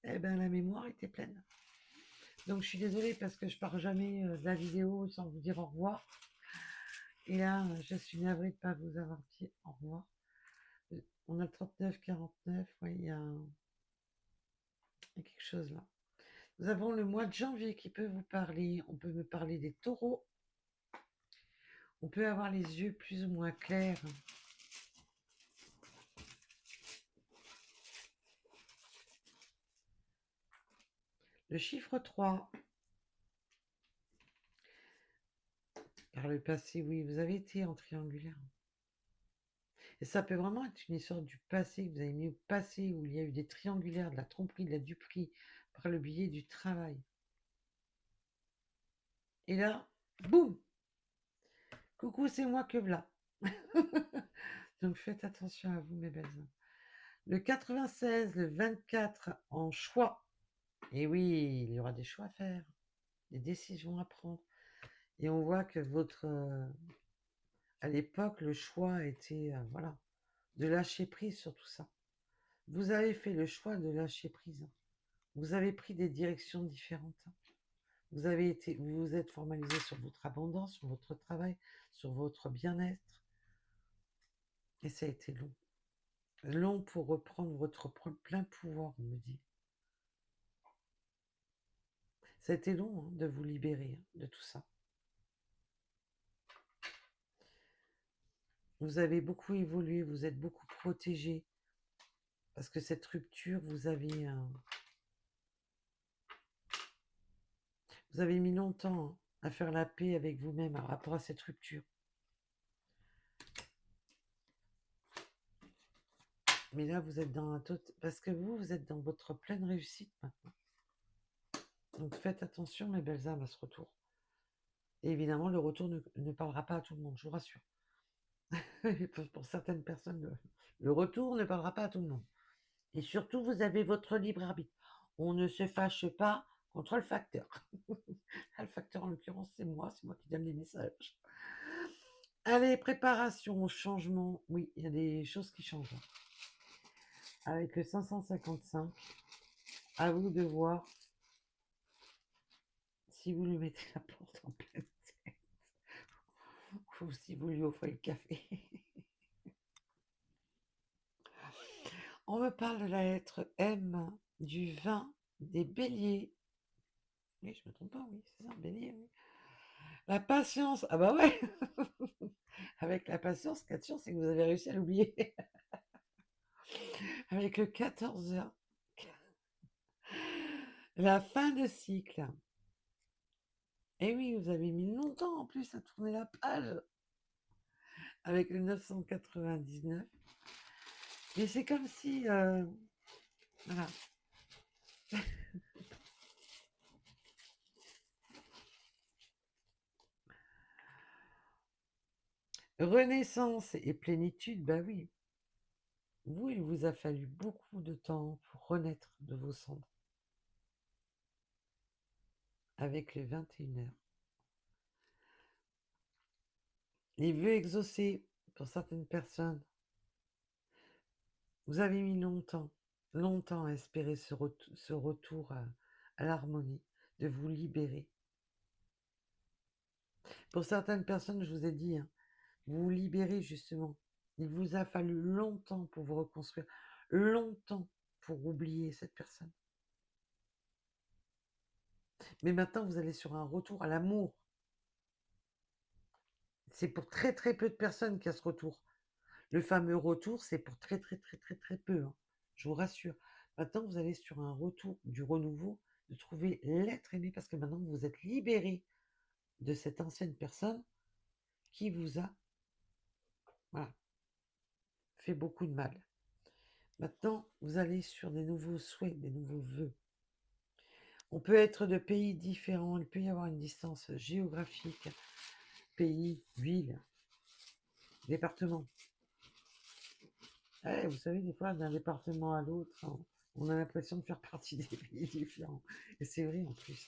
eh ben, la mémoire était pleine. Donc je suis désolée parce que je pars jamais de la vidéo sans vous dire au revoir. Et là, je suis navrée de ne pas vous avoir dit au revoir. On a le 39-49, ouais, il y a quelque chose là. Nous avons le mois de janvier qui peut vous parler. On peut me parler des taureaux. On peut avoir les yeux plus ou moins clairs. Le chiffre 3. Par le passé, oui, vous avez été en triangulaire. Et ça peut vraiment être une histoire du passé, que vous avez mis au passé, où il y a eu des triangulaires, de la tromperie, de la duperie, par le biais du travail. Et là, boum! Coucou, c'est moi que v'là. Donc faites attention à vous, mes belles âmes. Le 96, le 24 en choix. Et oui, il y aura des choix à faire, des décisions à prendre. Et on voit que votre... à l'époque, le choix était, voilà, de lâcher prise sur tout ça. Vous avez fait le choix de lâcher prise. Vous avez pris des directions différentes. Vous vous êtes formalisé sur votre abondance, sur votre travail, sur votre bien-être. Et ça a été long. Long pour reprendre votre plein pouvoir, on me dit. Ça a été long de vous libérer de tout ça. Vous avez beaucoup évolué, vous êtes beaucoup protégé. Parce que cette rupture, vous avez mis longtemps à faire la paix avec vous-même par rapport à cette rupture. Mais là, vous êtes dans un parce que vous êtes dans votre pleine réussite maintenant. Donc faites attention, mes belles âmes, à ce retour. Et évidemment, le retour ne parlera pas à tout le monde, je vous rassure. Pour certaines personnes, le retour ne parlera pas à tout le monde. Et surtout, vous avez votre libre arbitre. On ne se fâche pas contre le facteur. Le facteur, en l'occurrence, c'est moi qui donne les messages. Allez, préparation au changement. Oui, il y a des choses qui changent. Avec le 555, à vous de voir si vous lui mettez la porte en pleine tête ou si vous lui offrez le café. On me parle de la lettre M du 20 des béliers. Oui, je me trompe pas, oui, c'est ça, bélier, oui. La patience, ah bah ouais. Avec la patience, 4 chances, c'est que vous avez réussi à l'oublier. Avec le 14 heures. La fin de cycle. Et oui, vous avez mis longtemps en plus à tourner la page. Avec le 999. Mais c'est comme si... voilà. Renaissance et plénitude, bah oui. Vous, il vous a fallu beaucoup de temps pour renaître de vos cendres. Avec les 21 heures. Les vœux exaucés pour certaines personnes. Vous avez mis longtemps à espérer ce retour à l'harmonie, de vous libérer. Pour certaines personnes, je vous ai dit, vous vous libérez justement. Il vous a fallu longtemps pour vous reconstruire, longtemps pour oublier cette personne. Mais maintenant, vous allez sur un retour à l'amour. C'est pour très très peu de personnes qu'il y a ce retour. Le fameux retour, c'est pour très très très très très peu. Je vous rassure. Maintenant, vous allez sur un retour du renouveau, de trouver l'être aimé, parce que maintenant, vous êtes libéré de cette ancienne personne qui vous a fait beaucoup de mal. Maintenant, vous allez sur des nouveaux souhaits, des nouveaux vœux. On peut être de pays différents, il peut y avoir une distance géographique, pays, ville, département. Vous savez, des fois, d'un département à l'autre, on a l'impression de faire partie des pays différents. Et c'est vrai en plus.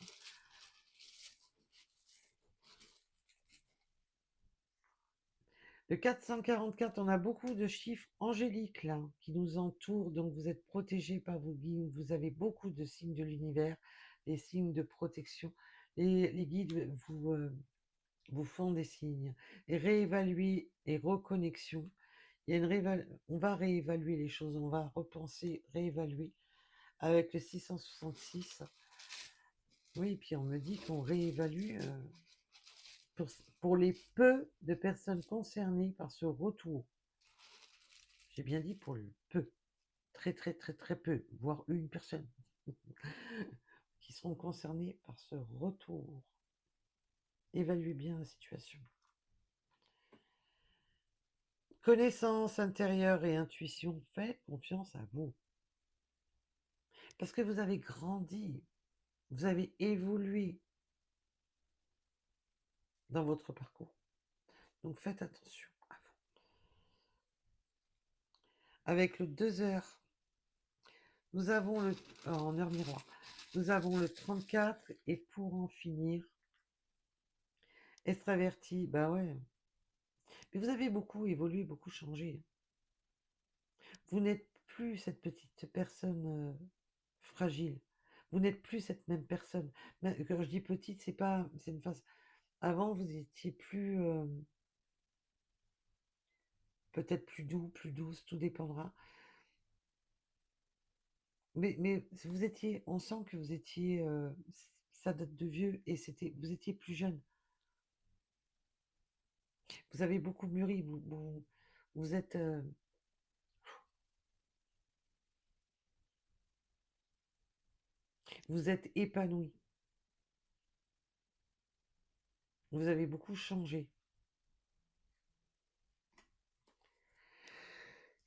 Le 444, on a beaucoup de chiffres angéliques là, qui nous entourent, donc vous êtes protégés par vos guides, vous avez beaucoup de signes de l'univers, des signes de protection. Les guides vous font des signes. Et réévaluer et reconnexion. Il y a on va réévaluer les choses, on va repenser, réévaluer avec le 666. Oui, puis on me dit qu'on réévalue pour, pour les peu de personnes concernées par ce retour. J'ai bien dit pour le peu, très très très très peu, voire une personne, qui seront concernées par ce retour. Évaluez bien la situation. Connaissance intérieure et intuition, faites confiance à vous. Parce que vous avez grandi, vous avez évolué dans votre parcours. Donc faites attention à vous. Avec le 2 heures, nous avons en heure miroir, nous avons le 34 et pour en finir, extraverti, bah ouais. Mais vous avez beaucoup évolué, beaucoup changé. Vous n'êtes plus cette petite personne fragile. Vous n'êtes plus cette même personne. Mais quand je dis petite, c'est une phase. Avant, vous étiez plus, peut-être plus doux, plus douce, tout dépendra. Mais vous étiez, on sent que vous étiez, ça date de vieux et vous étiez plus jeune. Vous avez beaucoup mûri, vous êtes, vous êtes épanoui. Vous avez beaucoup changé.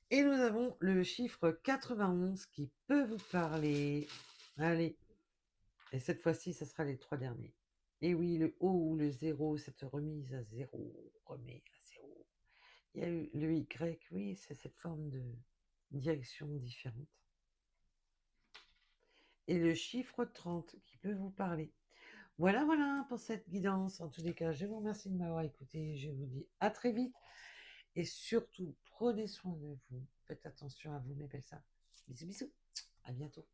Et nous avons le chiffre 91 qui peut vous parler. Allez, et cette fois-ci, ce sera les 3 derniers. Et oui, le O ou le 0, cette remise à 0, remet à 0. Il y a eu le Y, oui, c'est cette forme de direction différente. Et le chiffre 30 qui peut vous parler. Voilà, voilà pour cette guidance. En tous les cas, je vous remercie de m'avoir écouté. Je vous dis à très vite. Et surtout, prenez soin de vous. Faites attention à vous, mes belles sœurs. Bisous, bisous. À bientôt.